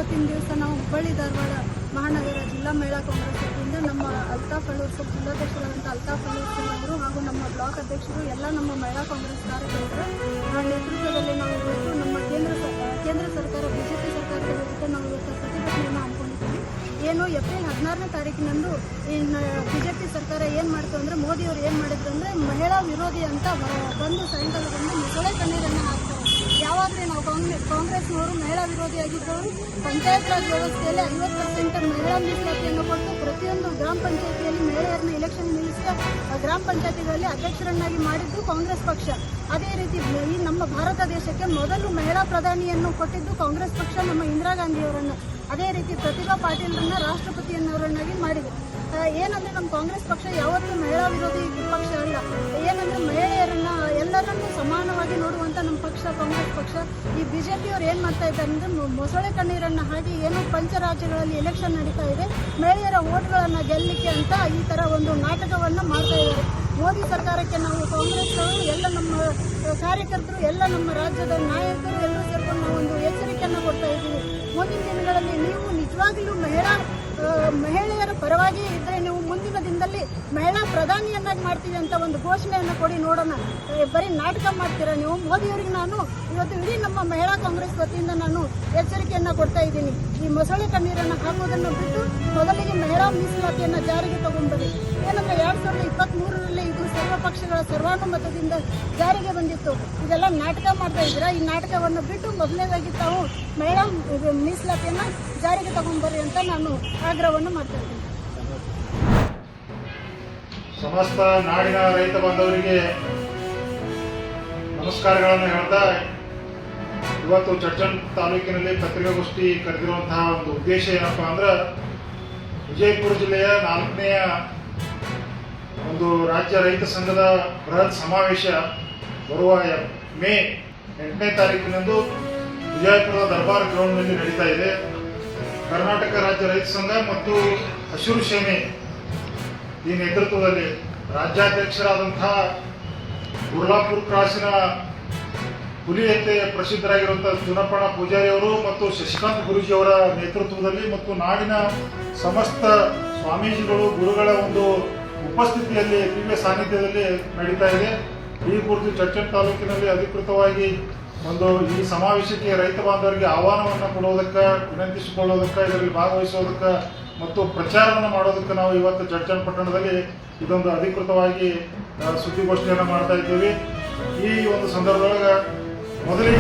ಇವತ್ತಿನ ದಿವಸ ನಾವು ಹುಬ್ಬಳ್ಳಿ ಧಾರವಾಡ ಮಹಾನಗರ ಜಿಲ್ಲಾ ಮಹಿಳಾ ಕಾಂಗ್ರೆಸ್ ವತಿಯಿಂದ ನಮ್ಮ ಅಲ್ತಾಫ್ ಅಲ್ಲೂರ್ ಸರ್ ಜಿಲ್ಲಾಧ್ಯಕ್ಷರಾದಂಥ ಅಲ್ತಾಫ್ ಅಲ್ಲೂರ್ ಸರ್ ಅವರು ಹಾಗೂ ನಮ್ಮ ಬ್ಲಾಕ್ ಅಧ್ಯಕ್ಷರು ಎಲ್ಲ ನಮ್ಮ ಮಹಿಳಾ ಕಾಂಗ್ರೆಸ್ ಕಾರ್ಯಕರ್ತರ ನೇತೃತ್ವದಲ್ಲಿ ನಾವು ಇವತ್ತು ನಮ್ಮ ಕೇಂದ್ರ ಸರ್ಕಾರ ಬಿಜೆಪಿ ಸರ್ಕಾರದ ವಿರುದ್ಧ ನಾವು ಇವತ್ತು ಪ್ರತಿಭಟನೆಯನ್ನು ಹಮ್ಮಿಕೊಂಡಿದ್ದೀವಿ. ಏನು ಏಪ್ರಿಲ್ 16ನೇ ತಾರೀಕಿನಂದು ಬಿಜೆಪಿ ಸರ್ಕಾರ ಏನು ಮಾಡ್ತು ಅಂದರೆ ಮೋದಿಯವರು ಏನು ಮಾಡಿದ್ರು ಅಂದರೆ ಮಹಿಳಾ ವಿರೋಧಿ ಅಂತ ಬಂದು ಸಾಯಂಕಾಲ ಬಂದು ಮೊಸಳೆ ಕಣ್ಣೀರನ್ನು ಹಾಕ್ತಾರೆ. ಯಾವಾಗಲೇ ನಾವು ಕಾಂಗ್ರೆಸ್ನವರು ಮಹಿಳಾ ವಿರೋಧಿಯಾಗಿದ್ದವರು ಪಂಚಾಯತ್ ರಾಜ್ ವ್ಯವಸ್ಥೆಯಲ್ಲಿ 50% ಮಹಿಳಾ ಮೀಸಲಾತಿಯನ್ನು ಕೊಟ್ಟು ಪ್ರತಿಯೊಂದು ಗ್ರಾಮ ಪಂಚಾಯತಿಯಲ್ಲಿ ಮಹಿಳೆಯರನ್ನ ಎಲೆಕ್ಷನ್ ನಿಲ್ಲಿಸಿದ ಗ್ರಾಮ ಪಂಚಾಯತಿಗಳಲ್ಲಿ ಅಧ್ಯಕ್ಷರನ್ನಾಗಿ ಮಾಡಿದ್ದು ಕಾಂಗ್ರೆಸ್ ಪಕ್ಷ. ಅದೇ ರೀತಿ ಈ ನಮ್ಮ ಭಾರತ ದೇಶಕ್ಕೆ ಮೊದಲು ಮಹಿಳಾ ಪ್ರಧಾನಿಯನ್ನು ಕೊಟ್ಟಿದ್ದು ಕಾಂಗ್ರೆಸ್ ಪಕ್ಷ ನಮ್ಮ ಇಂದಿರಾ ಗಾಂಧಿಯವರನ್ನು. ಅದೇ ರೀತಿ ಪ್ರತಿಭಾ ಪಾಟೀಲ್ರನ್ನ ರಾಷ್ಟ್ರಪತಿಯನ್ನವರನ್ನಾಗಿ ಮಾಡಿದೆ. ಏನಂದರೆ ನಮ್ಮ ಕಾಂಗ್ರೆಸ್ ಪಕ್ಷ ಯಾವತ್ತೂ ಮಹಿಳಾ ವಿರೋಧಿ ಪಕ್ಷ ಅಲ್ಲ. ಏನಂದರೆ ಮಹಿಳೆಯರನ್ನ ಎಲ್ಲರನ್ನೂ ಸಮಾನವಾಗಿ ನೋಡುವಂಥ ನಮ್ಮ ಪಕ್ಷ ಕಾಂಗ್ರೆಸ್ ಪಕ್ಷ. ಈ ಬಿಜೆಪಿಯವರು ಏನು ಮಾಡ್ತಾ ಇದ್ದಾರೆ ಅಂದರೆ ಮೊಸಳೆ ಕಣ್ಣೀರನ್ನು ಹಾಕಿ ಏನೋ ಪಂಚರಾಜ್ಯಗಳಲ್ಲಿ ಎಲೆಕ್ಷನ್ ನಡೀತಾ ಇದೆ, ಮಹಿಳೆಯರ ಓಟ್ಗಳನ್ನು ಗೆಲ್ಲಲಿಕ್ಕೆ ಅಂತ ಈ ಥರ ಒಂದು ನಾಟಕವನ್ನು ಮಾಡ್ತಾ ಇದ್ದಾರೆ. ಮೋದಿ ಸರ್ಕಾರಕ್ಕೆ ನಾವು ಕಾಂಗ್ರೆಸ್ನವರು ಎಲ್ಲ ನಮ್ಮ ಕಾರ್ಯಕರ್ತರು ಎಲ್ಲ ನಮ್ಮ ರಾಜ್ಯದ ನಾಯಕರು ಎಲ್ಲರೂ ಸೇರ್ಕೊಂಡು ನಾವು ಒಂದು ಎಚ್ಚರಿಕೆಯನ್ನು ಕೊಡ್ತಾ ಇದ್ದೀವಿ. ಮುಂದಿನ ದಿನಗಳಲ್ಲಿ ನೀವು ನಿಜವಾಗಲೂ ಮಹಿಳೆಯರ ಪರವಾಗಿ ಇದ್ದರೆ ನೀವು ಮುಂದಿನ ದಿನದಲ್ಲಿ ಮಹಿಳಾ ಪ್ರಧಾನಿಯನ್ನಾಗಿ ಮಾಡ್ತೀವಿ ಅಂತ ಒಂದು ಘೋಷಣೆಯನ್ನು ಕೊಡಿ ನೋಡೋಣ. ಬರೀ ನಾಟಕ ಮಾಡ್ತೀರಾ ನೀವು. ಮೋದಿಯವರಿಗೆ ನಾನು ಇವತ್ತು ಇಡೀ ನಮ್ಮ ಮಹಿಳಾ ಕಾಂಗ್ರೆಸ್ ವತಿಯಿಂದ ನಾನು ಎಚ್ಚರಿಕೆಯನ್ನು ಕೊಡ್ತಾ ಇದ್ದೀನಿ. ಈ ಮೊಸಳೆ ಕಣ್ಣೀರನ್ನು ಹಾಕೋದನ್ನು ಬಿಟ್ಟು ಮೊದಲಿಗೆ ಮಹಿಳಾ ಮೀಸಲಾತಿಯನ್ನು ಜಾರಿಗೆ ತಗೊಂಡ್ಬರಿ. ಏನಂದರೆ 2023ರಲ್ಲಿ ಇದು ಸರ್ವ ಪಕ್ಷಗಳ ಸರ್ವಾನುಮತದಿಂದ ಜಾರಿಗೆ ಬಂದಿತ್ತು. ಇದೆಲ್ಲ ನಾಟಕ ಮಾಡ್ತಾ ಇದ್ದೀರಾ. ಈ ನಾಟಕವನ್ನು ಬಿಟ್ಟು ಮೊದಲನೇದಾಗಿ ತಾವು ಮಹಿಳಾ ಮೀಸಲಾತಿಯನ್ನು ಜಾರಿಗೆ ತಗೊಂಡ್ಬರ್ರಿ ಅಂತ ನಾನು ಆಗ್ರಹವನ್ನು ಮಾಡ್ತಾ ಇದ್ದೀನಿ. ಸಮಸ್ತ ನಾಡಿನ ರೈತ ಬಾಂಧವರಿಗೆ ನಮಸ್ಕಾರಗಳನ್ನು ಹೇಳ್ತಾ, ಇವತ್ತು ಚಡ್ಚನ್ ತಾಲೂಕಿನಲ್ಲಿ ಪತ್ರಿಕಾಗೋಷ್ಠಿ ಕರೆದಿರುವಂತಹ ಒಂದು ಉದ್ದೇಶ ಏನಪ್ಪ ಅಂದ್ರೆ, ವಿಜಯಪುರ ಜಿಲ್ಲೆಯ 4ನೆಯ ಒಂದು ರಾಜ್ಯ ರೈತ ಸಂಘದ ಬೃಹತ್ ಸಮಾವೇಶ ಬರುವ ಮೇ 8ನೇ ತಾರೀಕಿನಂದು ವಿಜಯಪುರದ ದರ್ಬಾರ್ ಗ್ರೌಂಡ್ನಲ್ಲಿ ನಡೀತಾ ಇದೆ. ಕರ್ನಾಟಕ ರಾಜ್ಯ ರೈತ ಸಂಘ ಮತ್ತು ಹಸಿರು ಸೇನೆ ಈ ನೇತೃತ್ವದಲ್ಲಿ ರಾಜ್ಯಾಧ್ಯಕ್ಷರಾದಂತಹ ಗುರ್ಲಾಪುರ ಕ್ರಾಸಿನ ಹುಲಿಯಂತೆ ಪ್ರಸಿದ್ಧರಾಗಿರುವಂತಹ ಚುನಪ್ಪಣ ಪೂಜಾರಿ ಅವರು ಮತ್ತು ಶಶಿಕಾಂತ್ ಗುರೂಜಿಯವರ ನೇತೃತ್ವದಲ್ಲಿ ಮತ್ತು ನಾಡಿನ ಸಮಸ್ತ ಸ್ವಾಮೀಜಿಗಳು ಗುರುಗಳ ಒಂದು ಉಪಸ್ಥಿತಿಯಲ್ಲಿ ದಿವ್ಯ ಸಾನ್ನಿಧ್ಯದಲ್ಲಿ ನಡೀತಾ ಇದೆ. ಈ ಕುರಿತು ಚಡ್ಚನ್ ತಾಲೂಕಿನಲ್ಲಿ ಅಧಿಕೃತವಾಗಿ ಒಂದು ಈ ಸಮಾವೇಶಕ್ಕೆ ರೈತ ಬಾಂಧವರಿಗೆ ಆಹ್ವಾನವನ್ನು ಕೊಡೋದಕ್ಕೆ, ವಿನಂತಿಸಿಕೊಳ್ಳೋದಕ್ಕೆ, ಇದರಲ್ಲಿ ಭಾಗವಹಿಸೋದಕ್ಕೆ ಮತ್ತು ಪ್ರಚಾರವನ್ನು ಮಾಡೋದಕ್ಕೆ ನಾವು ಇವತ್ತು ಚಡ್ಚನ್ ಪಟ್ಟಣದಲ್ಲಿ ಇದೊಂದು ಅಧಿಕೃತವಾಗಿ ಸುದ್ದಿಗೋಷ್ಠಿಯನ್ನು ಮಾಡ್ತಾ ಇದ್ದೀವಿ. ಈ ಒಂದು ಸಂದರ್ಭದೊಳಗೆ ಮೊದಲಿಗೆ